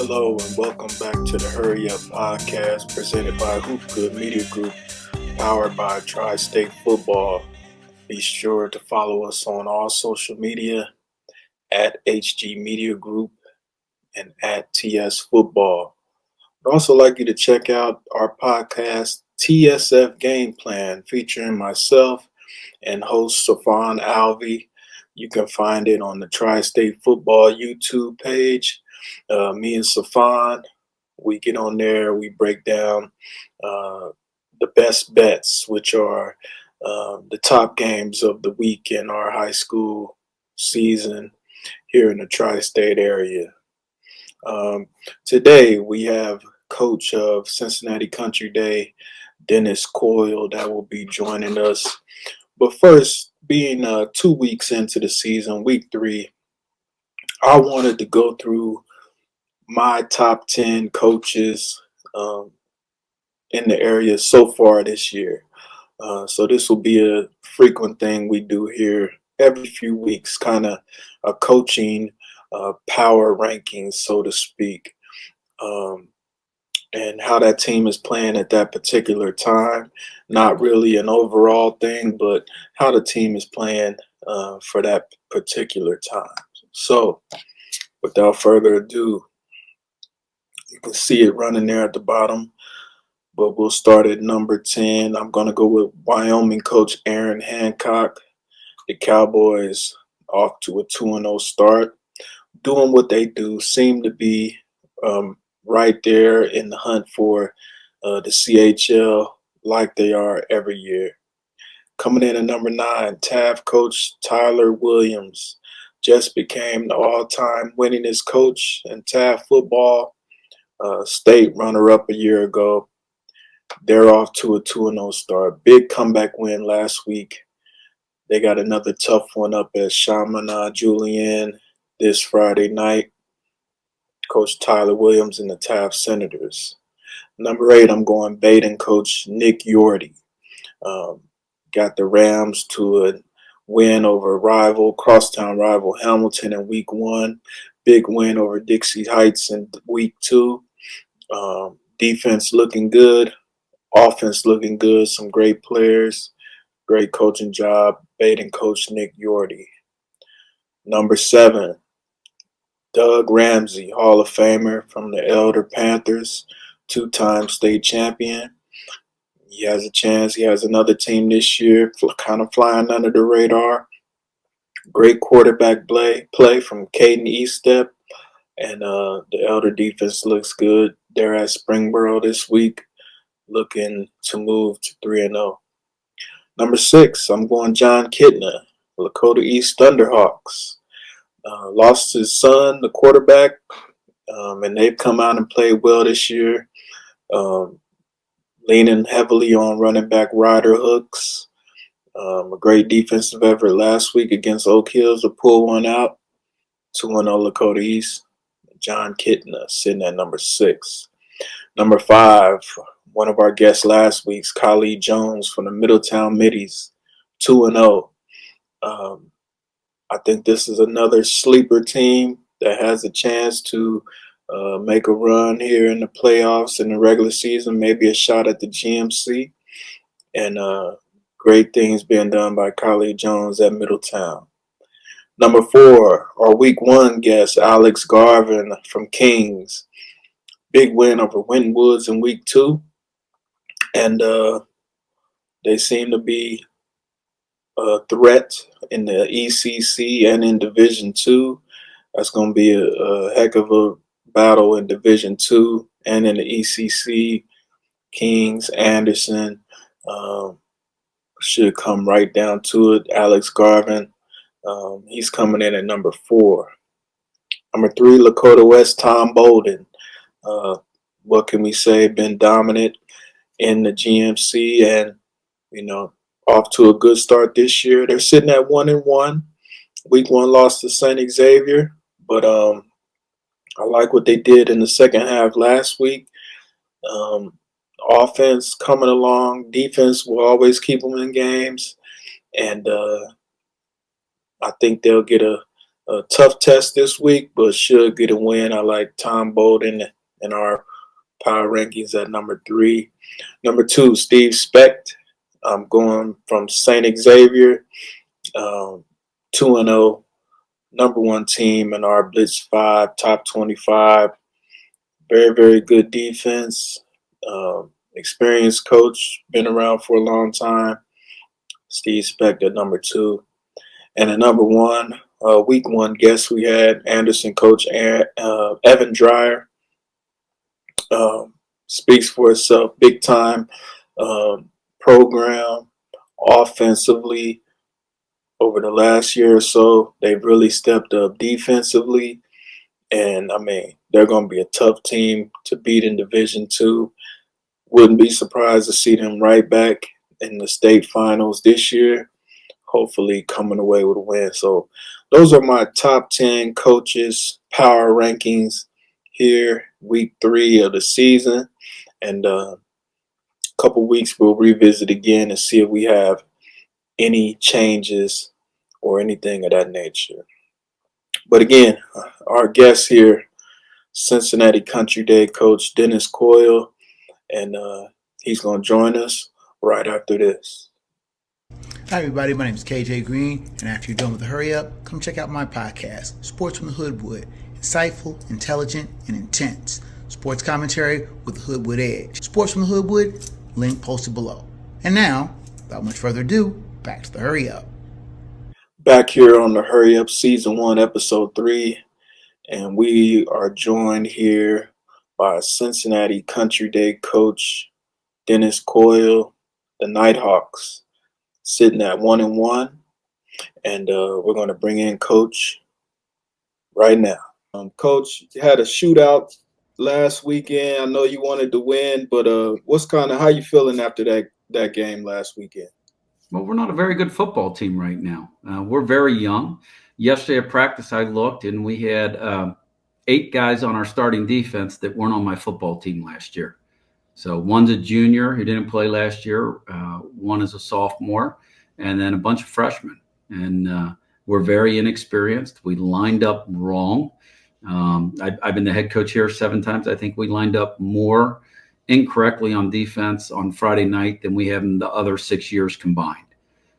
Hello and welcome back to the Hurry Up podcast presented by Hoop Good Media Group, powered by Tri-State Football. Be sure to follow us on all social media at HG Media Group and at TS Football. I'd also like you to check out our podcast, TSF Game Plan, featuring myself and host Safan Alvey. You can find it on the Tri-State Football YouTube page. Me and Safan, we get on there, we break down the best bets, which are the top games of the week in our high school season here in the tri-state area. Today we have coach of Cincinnati Country Day, Dennis Coyle, that will be joining us. But first, being 2 weeks into the season, week 3, I wanted to go through my top 10 coaches in the area so far this year. So this will be a frequent thing we do here every few weeks, kind of a coaching power ranking, so to speak, and how that team is playing at that particular time. Not really an overall thing, but how the team is playing for that particular time. So without further ado, you can see it running there at the bottom, but we'll start at number 10. I'm going to go with Wyoming coach Aaron Hancock. The Cowboys off to a 2-0 start, doing what they do, seem to be right there in the hunt for the CHL like they are every year. Coming in at number 9, TAF coach Tyler Williams just became the all-time winningest coach in TAF football. State runner-up a year ago. They're off to a 2-0 start. Big comeback win last week. They got another tough one up at Chaminade Julienne this Friday night. Coach Tyler Williams and the Taft Senators. Number 8, I'm going Baden coach Nick Yorty. Got the Rams to a win over crosstown rival Hamilton in week 1. Big win over Dixie Heights in week 2. Defense looking good. Offense looking good. Some great players. Great coaching job. Baden coach Nick Yorty. Number 7, Doug Ramsey, Hall of Famer from the Elder Panthers, 2-time state champion. He has a chance. He has another team this year, kind of flying under the radar. Great quarterback play from Caden Eastep. And the Elder defense looks good. They're at Springboro this week, looking to move to 3-0. Number 6, I'm going John Kidner, Lakota East Thunderhawks. Lost his son, the quarterback, and they've come out and played well this year, leaning heavily on running back Ryder Hooks. A great defensive effort last week against Oak Hills to pull one out. 2-0 Lakota East. John Kidner sitting at number 6. Number 5, one of our guests last week's Khalid Jones from the Middletown Middies, 2-0. I think this is another sleeper team that has a chance to make a run here in the playoffs in the regular season, maybe a shot at the GMC. And great things being done by Khalid Jones at Middletown. Number 4, our week 1 guest, Alex Garvin from Kings. Big win over Winton Woods in week 2. And they seem to be a threat in the ECC and in Division 2. That's going to be a heck of a battle in Division 2 and in the ECC. Kings, Anderson should come right down to it. Alex Garvin, he's coming in at number 4. Number 3, Lakota West, Tom Bolden. What can we say? Been dominant in the GMC and, off to a good start this year. They're sitting at 1-1. Week 1 lost to St. Xavier, but I like what they did in the second half last week. Offense coming along. Defense will always keep them in games. And I think they'll get a a tough test this week, but should get a win. I like Tom Bolden in our power rankings at number 3. Number 2, Steve Specht. I'm going from St. Xavier, 2-0, number 1 team in our Blitz 5, top 25. Very, very good defense. Experienced coach, been around for a long time. Steve Specht at number 2. And at number 1, week 1 guest we had Anderson coach Evan Dreyer. Speaks for itself. Big time program offensively over the last year or so. They've really stepped up defensively. And I mean, they're going to be a tough team to beat in Division II. Wouldn't be surprised to see them right back in the state finals this year, hopefully coming away with a win. So those are my top 10 coaches power rankings here, week 3 of the season. And a couple weeks we'll revisit again and see if we have any changes or anything of that nature. But again, our guest here, Cincinnati Country Day coach Dennis Coyle, and he's going to join us right after this. Hi everybody, my name is KJ Green, and after you're done with the Hurry Up, come check out my podcast, Sports from the Hoodwood. Insightful, intelligent, and intense. Sports commentary with the Hoodwood edge. Sports from the Hoodwood, link posted below. And now, without much further ado, back to the Hurry Up. Back here on the Hurry Up Season 1, Episode 3, and we are joined here by Cincinnati Country Day coach Dennis Coyle, the Nighthawks, sitting at 1-1, and we're going to bring in Coach right now. Coach, you had a shootout last weekend. I know you wanted to win, but how you feeling after that game last weekend? Well, we're not a very good football team right now. We're very young. Yesterday at practice, I looked, and we had 8 guys on our starting defense that weren't on my football team last year. So one's a junior who didn't play last year. One is a sophomore, and then a bunch of freshmen. And we're very inexperienced. We lined up wrong. I've been the head coach here 7 times. I think we lined up more incorrectly on defense on Friday night than we have in the other 6 years combined.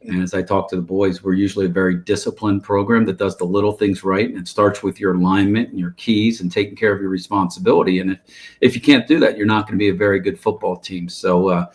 And as I talk to the boys, we're usually a very disciplined program that does the little things right. And it starts with your alignment and your keys and taking care of your responsibility. And if you can't do that, you're not going to be a very good football team. So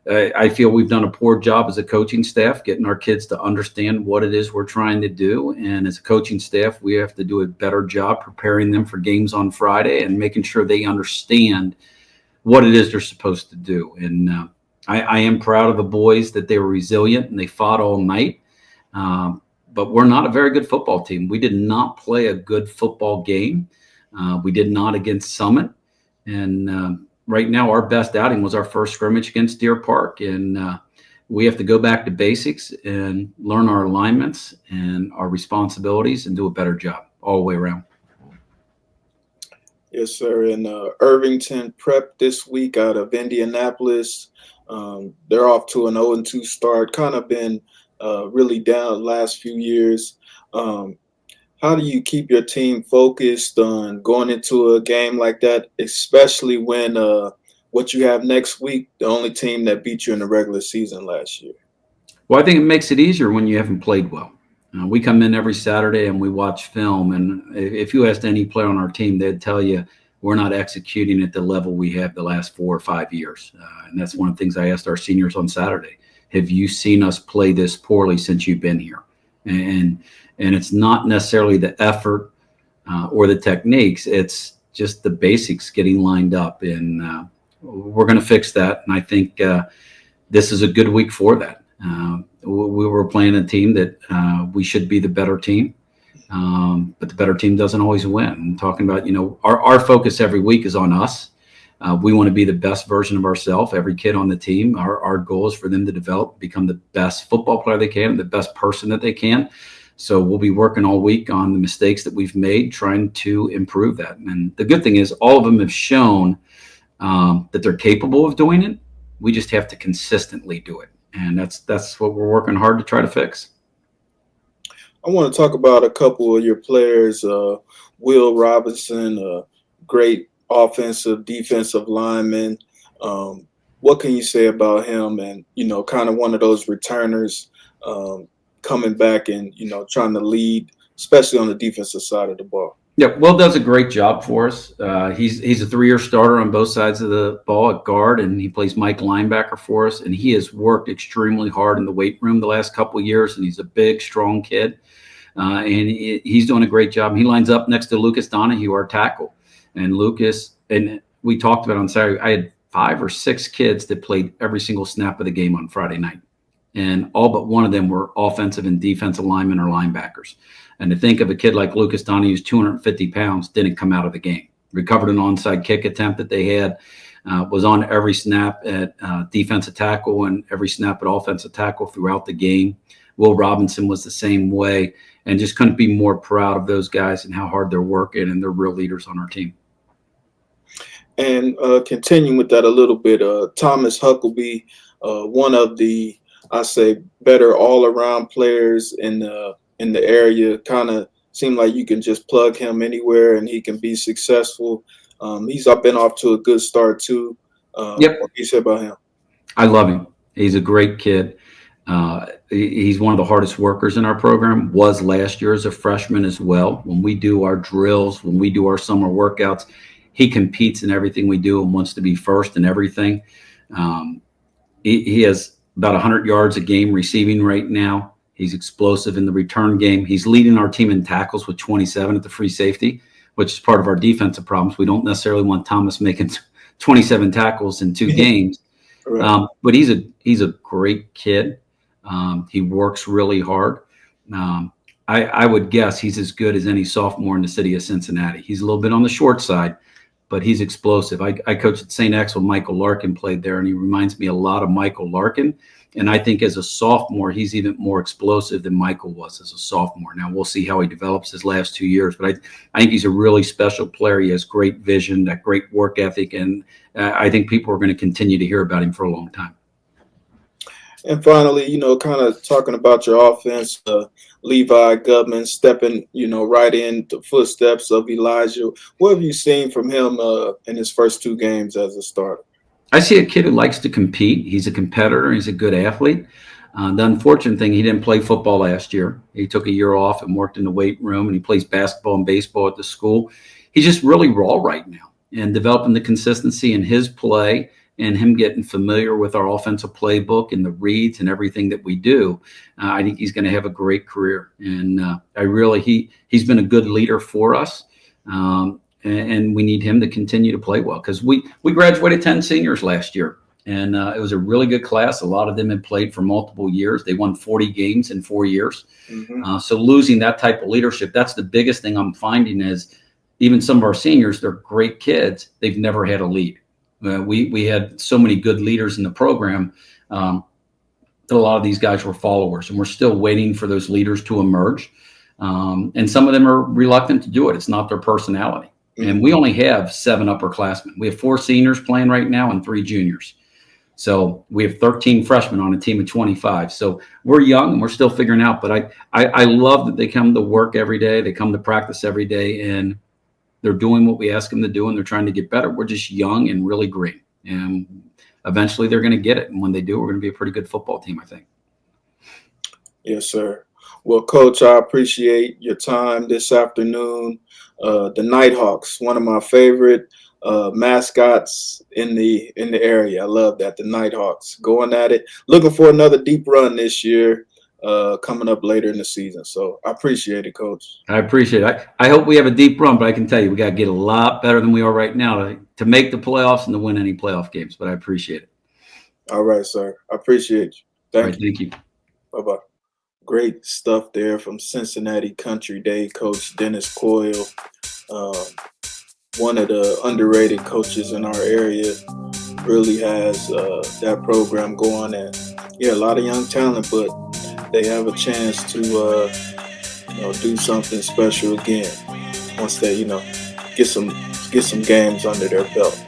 I feel we've done a poor job as a coaching staff getting our kids to understand what it is we're trying to do. And as a coaching staff, we have to do a better job preparing them for games on Friday and making sure they understand what it is they're supposed to do. And I am proud of the boys that they were resilient and they fought all night. But we're not a very good football team. We did not play a good football game. We did not against Summit. And right now, our best outing was our first scrimmage against Deer Park. And we have to go back to basics and learn our alignments and our responsibilities and do a better job all the way around. Yes, sir. And Irvington Prep this week out of Indianapolis. They're off to an 0-2 start. Kind of been really down the last few years. How do you keep your team focused on going into a game like that, especially when what you have next week, the only team that beat you in the regular season last year? Well, I think it makes it easier when you haven't played well. We come in every Saturday and we watch film. And if you asked any player on our team, they'd tell you we're not executing at the level we have the last 4 or 5 years. And that's one of the things I asked our seniors on Saturday. Have you seen us play this poorly since you've been here? And it's not necessarily the effort or the techniques. It's just the basics getting lined up. And we're going to fix that. And I think this is a good week for that. We were playing a team that we should be the better team, but the better team doesn't always win. I'm talking about, our focus every week is on us. We want to be the best version of ourselves. Every kid on the team, our goal is for them to develop, become the best football player they can, the best person that they can. So we'll be working all week on the mistakes that we've made, trying to improve that. And the good thing is all of them have shown that they're capable of doing it. We just have to consistently do it. And that's what we're working hard to try to fix. I want to talk about a couple of your players. Will Robinson, great offensive, defensive lineman. What can you say about him? And kind of one of those returners coming back and trying to lead, especially on the defensive side of the ball. Yeah, Will does a great job for us. He's a 3-year starter on both sides of the ball at guard, and he plays Mike linebacker for us. And he has worked extremely hard in the weight room the last couple of years, and he's a big, strong kid. And he's doing a great job. He lines up next to Lucas Donahue, our tackle. And Lucas, and we talked about on Saturday, I had 5 or 6 kids that played every single snap of the game on Friday night. And all but one of them were offensive and defensive linemen or linebackers. And to think of a kid like Lucas Donahue, who's 250 pounds, didn't come out of the game. Recovered an onside kick attempt that they had, was on every snap at defensive tackle and every snap at offensive tackle throughout the game. Will Robinson was the same way, and just couldn't be more proud of those guys and how hard they're working, and they're real leaders on our team. And continuing with that a little bit, Thomas Huckleby, one of the, I say, better all-around players in the area. Kind of seem like you can just plug him anywhere and he can be successful. He's been off to a good start too. Yep. What do you say about him? I love him. He's a great kid. He's one of the hardest workers in our program, was last year as a freshman as well. When we do our drills, when we do our summer workouts, he competes in everything we do and wants to be first in everything. He has about 100 yards a game receiving right now. He's explosive in the return game. He's leading our team in tackles with 27 at the free safety, which is part of our defensive problems. We don't necessarily want Thomas making 27 tackles in 2 games. Right. But he's a great kid. He works really hard. I would guess he's as good as any sophomore in the city of Cincinnati. He's a little bit on the short side, but he's explosive. I coached at St. X when Michael Larkin played there, and he reminds me a lot of Michael Larkin. And I think as a sophomore, he's even more explosive than Michael was as a sophomore. Now, we'll see how he develops his last 2 years, but I think he's a really special player. He has great vision, that great work ethic, and I think people are going to continue to hear about him for a long time. And finally, kind of talking about your offense, Levi Gutman stepping, right in the footsteps of Elijah. What have you seen from him in his first 2 games as a starter? I see a kid who likes to compete. He's a competitor. He's a good athlete. The unfortunate thing, he didn't play football last year. He took a year off and worked in the weight room, and he plays basketball and baseball at the school. He's just really raw right now, and developing the consistency in his play and him getting familiar with our offensive playbook and the reads and everything that we do. I think he's going to have a great career. And he's been a good leader for us. And we need him to continue to play well, because we graduated 10 seniors last year, and it was a really good class. A lot of them had played for multiple years. They won 40 games in 4 years. Mm-hmm. So losing that type of leadership, that's the biggest thing I'm finding is even some of our seniors, they're great kids. They've never had a lead. We had so many good leaders in the program that a lot of these guys were followers, and we're still waiting for those leaders to emerge. And some of them are reluctant to do it. It's not their personality. And we only have 7 upperclassmen. We have 4 seniors playing right now and 3 juniors. So we have 13 freshmen on a team of 25. So we're young and we're still figuring out. But I love that they come to work every day. They come to practice every day, and they're doing what we ask them to do, and they're trying to get better. We're just young and really green. And eventually they're going to get it. And when they do, we're going to be a pretty good football team, I think. Yes, sir. Well, Coach, I appreciate your time this afternoon. The Nighthawks, one of my favorite mascots in the area. I love that. The Nighthawks going at it. Looking for another deep run this year coming up later in the season. So I appreciate it, Coach. I appreciate it. I hope we have a deep run, but I can tell you we got to get a lot better than we are right now to make the playoffs and to win any playoff games. But I appreciate it. All right, sir. I appreciate you. Thank you. Bye-bye. Great stuff there from Cincinnati Country Day coach Dennis Coyle, one of the underrated coaches in our area. Really has that program going, and a lot of young talent, but they have a chance to do something special again once they get some games under their belt.